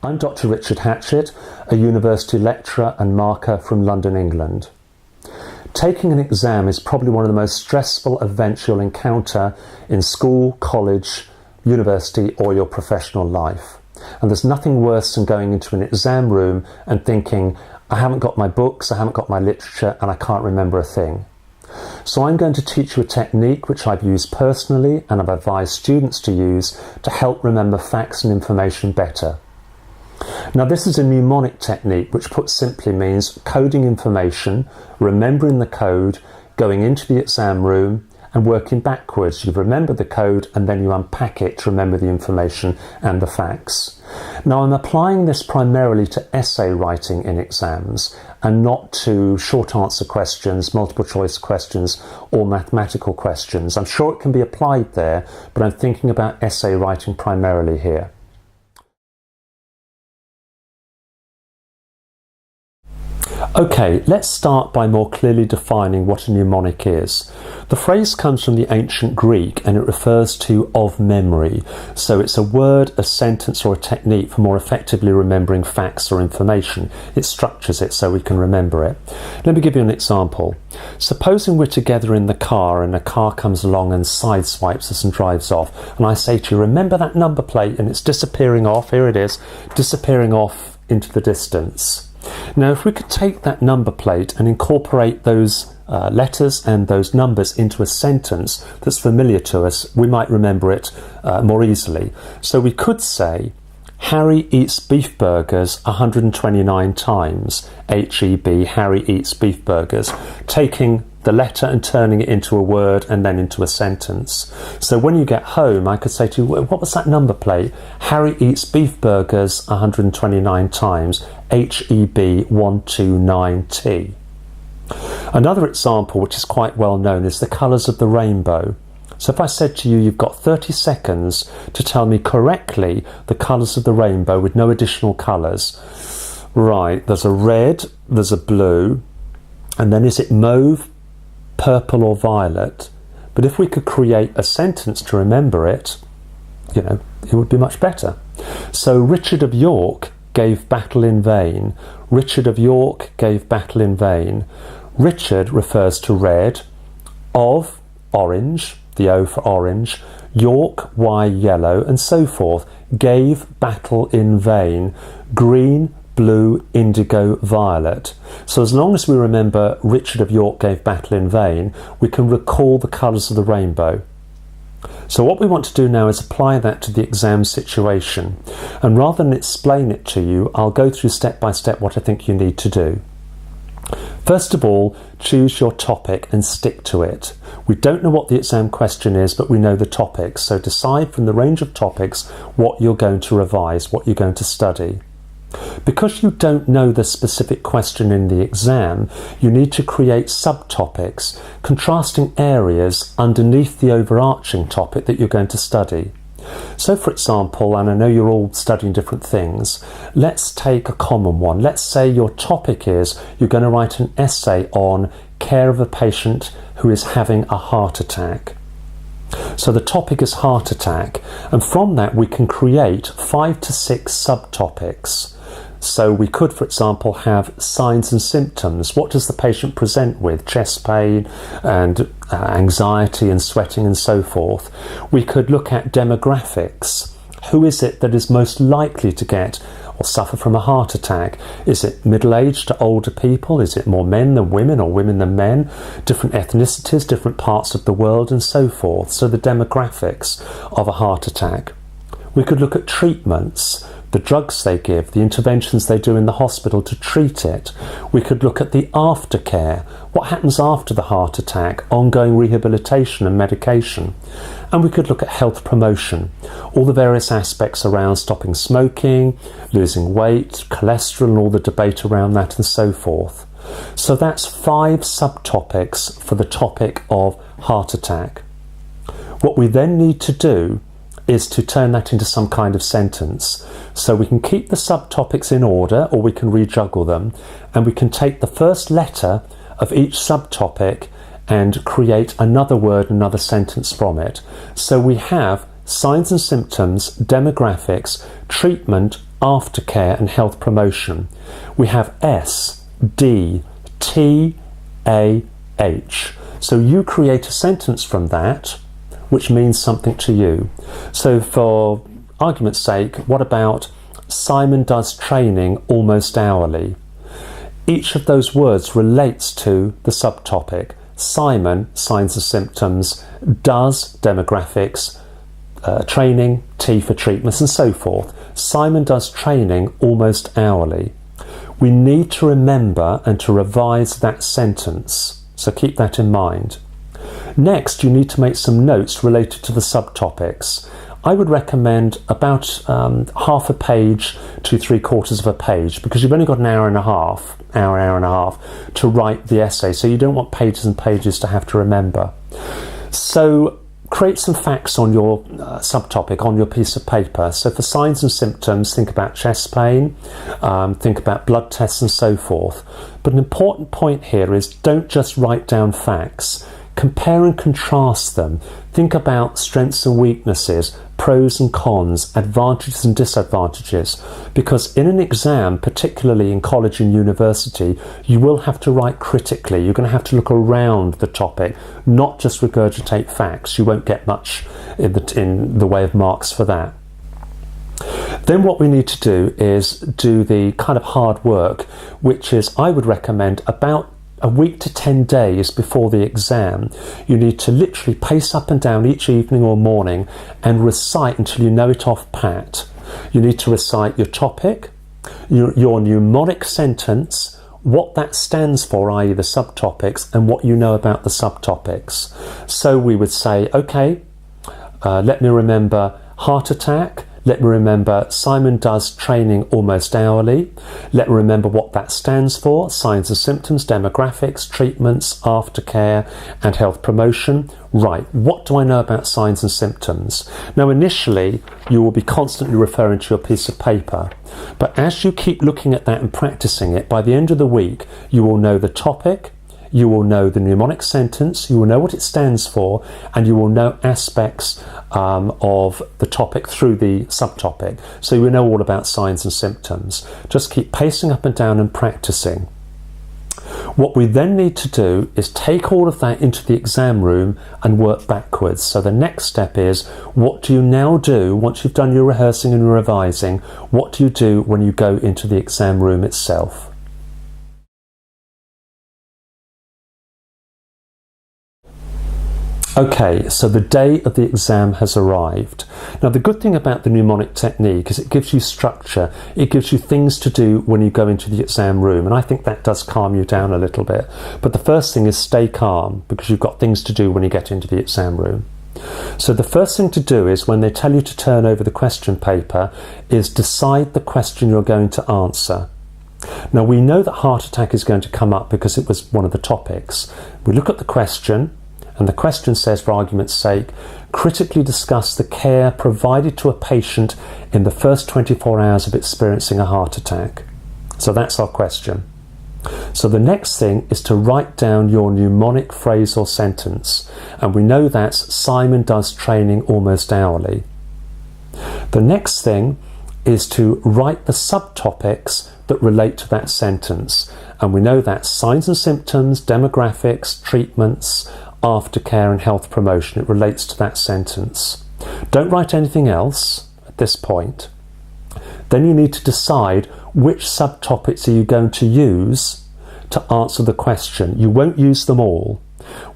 I'm Dr Richard Hatchett, a university lecturer and marker from London, England. Taking an exam is probably one of the most stressful events you'll encounter in school, college, university or your professional life. And there's nothing worse than going into an exam room and thinking, I haven't got my books, I haven't got my literature, and I can't remember a thing. So I'm going to teach you a technique which I've used personally and I've advised students to use to help remember facts and information better. Now this is a mnemonic technique, which put simply means coding information, remembering the code, going into the exam room and working backwards. You remember the code and then you unpack it to remember the information and the facts. Now I'm applying this primarily to essay writing in exams and not to short answer questions, multiple choice questions or mathematical questions. I'm sure it can be applied there, but I'm thinking about essay writing primarily here. Okay, let's start by more clearly defining what a mnemonic is. The phrase comes from the ancient Greek and it refers to of memory. So it's a word, a sentence or a technique for more effectively remembering facts or information. It structures it so we can remember it. Let me give you an example. Supposing we're together in the car and a car comes along and sideswipes us and drives off. And I say to you, remember that number plate, and it's disappearing off, here it is, disappearing off into the distance. Now if we could take that number plate and incorporate those letters and those numbers into a sentence that's familiar to us, we might remember it more easily. So we could say, Harry eats beef burgers 129 times. H-E-B, Harry eats beef burgers, taking the letter and turning it into a word and then into a sentence. So when you get home, I could say to you, what was that number plate? Harry eats beef burgers 129 times. H-E-B 129T. Another example, which is quite well known, is the colours of the rainbow. So if I said to you, you've got 30 seconds to tell me correctly the colours of the rainbow with no additional colours. Right, there's a red, there's a blue, and then is it mauve, purple or violet? But if we could create a sentence to remember it, you know, it would be much better. So Richard of York gave battle in vain. Richard of York gave battle in vain. Richard refers to red, of orange, the O for orange, York, Y, yellow, and so forth. Gave battle in vain, green, blue, indigo, violet. So as long as we remember Richard of York gave battle in vain, we can recall the colours of the rainbow. So what we want to do now is apply that to the exam situation. And rather than explain it to you, I'll go through step by step what I think you need to do. First of all, choose your topic and stick to it. We don't know what the exam question is, but we know the topics. So decide from the range of topics what you're going to revise, what you're going to study. Because you don't know the specific question in the exam, you need to create subtopics, contrasting areas underneath the overarching topic that you're going to study. So for example, and I know you're all studying different things, let's take a common one. Let's say your topic is you're going to write an essay on care of a patient who is having a heart attack. So the topic is heart attack, and from that we can create 5 to 6 subtopics. So we could, for example, have signs and symptoms. What does the patient present with? Chest pain and anxiety and sweating and so forth. We could look at demographics. Who is it that is most likely to get or suffer from a heart attack? Is it middle-aged to older people? Is it more men than women or women than men? Different ethnicities, different parts of the world and so forth. So the demographics of a heart attack. We could look at treatments, the drugs they give, the interventions they do in the hospital to treat it. We could look at the aftercare, what happens after the heart attack, ongoing rehabilitation and medication. And we could look at health promotion, all the various aspects around stopping smoking, losing weight, cholesterol and all the debate around that and so forth. So that's 5 subtopics for the topic of heart attack. What we then need to do is to turn that into some kind of sentence. So we can keep the subtopics in order or we can rejuggle them, and we can take the first letter of each subtopic and create another word, another sentence from it. So we have signs and symptoms, demographics, treatment, aftercare and health promotion. We have S, D, T, A, H. So you create a sentence from that which means something to you. So for argument's sake, what about Simon does training almost hourly? Each of those words relates to the subtopic. Simon, signs and symptoms, does, demographics, training, T for treatments, and so forth. Simon does training almost hourly. We need to remember and to revise that sentence, so keep that in mind. Next, you need to make some notes related to the subtopics. I would recommend about half a page to 3/4 of a page, because you've only got an hour and a half to write the essay, so you don't want pages and pages to have to remember. So create some facts on your subtopic on your piece of paper. So for signs and symptoms, think about chest pain, think about blood tests and so forth. But an important point here is don't just write down facts. Compare and contrast them. Think about strengths and weaknesses, pros and cons, advantages and disadvantages. Because in an exam, particularly in college and university, you will have to write critically. You're going to have to look around the topic, not just regurgitate facts. You won't get much in the way of marks for that. Then what we need to do is do the kind of hard work, which is, I would recommend, about a week to 10 days before the exam. You need to literally pace up and down each evening or morning and recite until you know it off pat. You need to recite your topic, your mnemonic sentence, what that stands for, i.e. the subtopics, and what you know about the subtopics. So we would say, okay, let me remember heart attack. Let me remember Simon does training almost hourly. Let me remember what that stands for, signs and symptoms, demographics, treatments, aftercare and health promotion. Right, what do I know about signs and symptoms? Now initially you will be constantly referring to your piece of paper, but as you keep looking at that and practicing it, by the end of the week you will know the topic, you will know the mnemonic sentence, you will know what it stands for, and you will know aspects of the topic through the subtopic. So you will know all about signs and symptoms. Just keep pacing up and down and practicing. What we then need to do is take all of that into the exam room and work backwards. So the next step is, what do you now do once you've done your rehearsing and revising? What do you do when you go into the exam room itself? Okay, so the day of the exam has arrived. Now the good thing about the mnemonic technique is it gives you structure, it gives you things to do when you go into the exam room, and I think that does calm you down a little bit. But the first thing is stay calm, because you've got things to do when you get into the exam room. So the first thing to do is, when they tell you to turn over the question paper, is decide the question you're going to answer. Now we know that heart attack is going to come up because it was one of the topics. We look at the question, and the question says, for argument's sake, critically discuss the care provided to a patient in the first 24 hours of experiencing a heart attack. So that's our question. So the next thing is to write down your mnemonic phrase or sentence. And we know that's Simon does training almost hourly. The next thing is to write the subtopics that relate to that sentence. And we know that's signs and symptoms, demographics, treatments, aftercare and health promotion. It relates to that sentence. Don't write anything else at this point. Then you need to decide which subtopics are you going to use to answer the question. You won't use them all.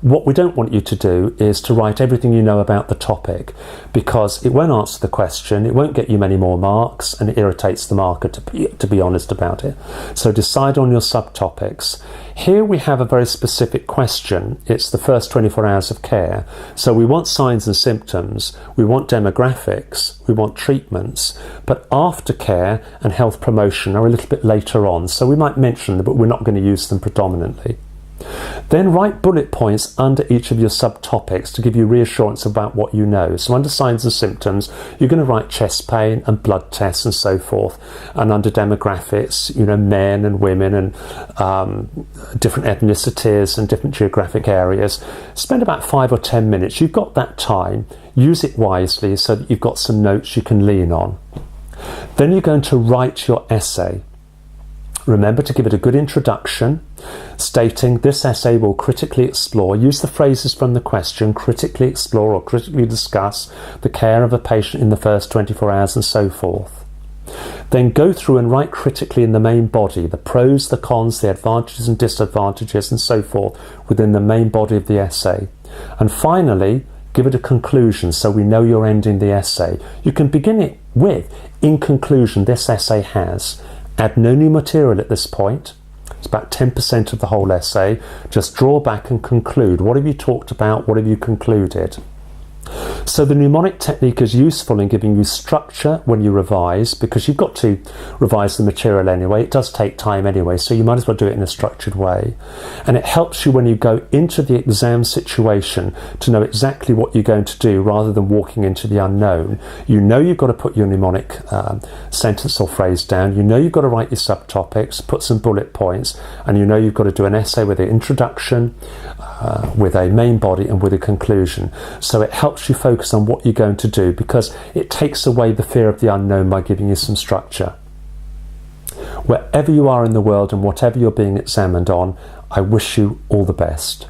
What we don't want you to do is to write everything you know about the topic, because it won't answer the question, it won't get you many more marks, and it irritates the marker, to be honest about it. So decide on your subtopics. Here we have a very specific question. It's the first 24 hours of care. So we want signs and symptoms, we want demographics, we want treatments, but aftercare and health promotion are a little bit later on. So we might mention them, but we're not going to use them predominantly. Then write bullet points under each of your subtopics to give you reassurance about what you know. So under signs and symptoms, you're going to write chest pain and blood tests and so forth. And under demographics, you know, men and women and different ethnicities and different geographic areas. Spend about 5 or 10 minutes. You've got that time. Use it wisely so that you've got some notes you can lean on. Then you're going to write your essay. Remember to give it a good introduction, stating this essay will critically explore, use the phrases from the question, critically explore or critically discuss the care of a patient in the first 24 hours and so forth. Then go through and write critically in the main body, the pros, the cons, the advantages and disadvantages and so forth within the main body of the essay. And finally, give it a conclusion so we know you're ending the essay. You can begin it with, in conclusion, this essay has. Add no new material at this point. It's about 10% of the whole essay. Just draw back and conclude. What have you talked about? What have you concluded? So the mnemonic technique is useful in giving you structure when you revise, because you've got to revise the material anyway. It does take time anyway, so you might as well do it in a structured way. And it helps you when you go into the exam situation to know exactly what you're going to do rather than walking into the unknown. You know you've got to put your mnemonic sentence or phrase down. You know you've got to write your subtopics, put some bullet points, and you know you've got to do an essay with an introduction, with a main body and with a conclusion. So it helps you focus on what you're going to do, because it takes away the fear of the unknown by giving you some structure. Wherever you are in the world and whatever you're being examined on, I wish you all the best.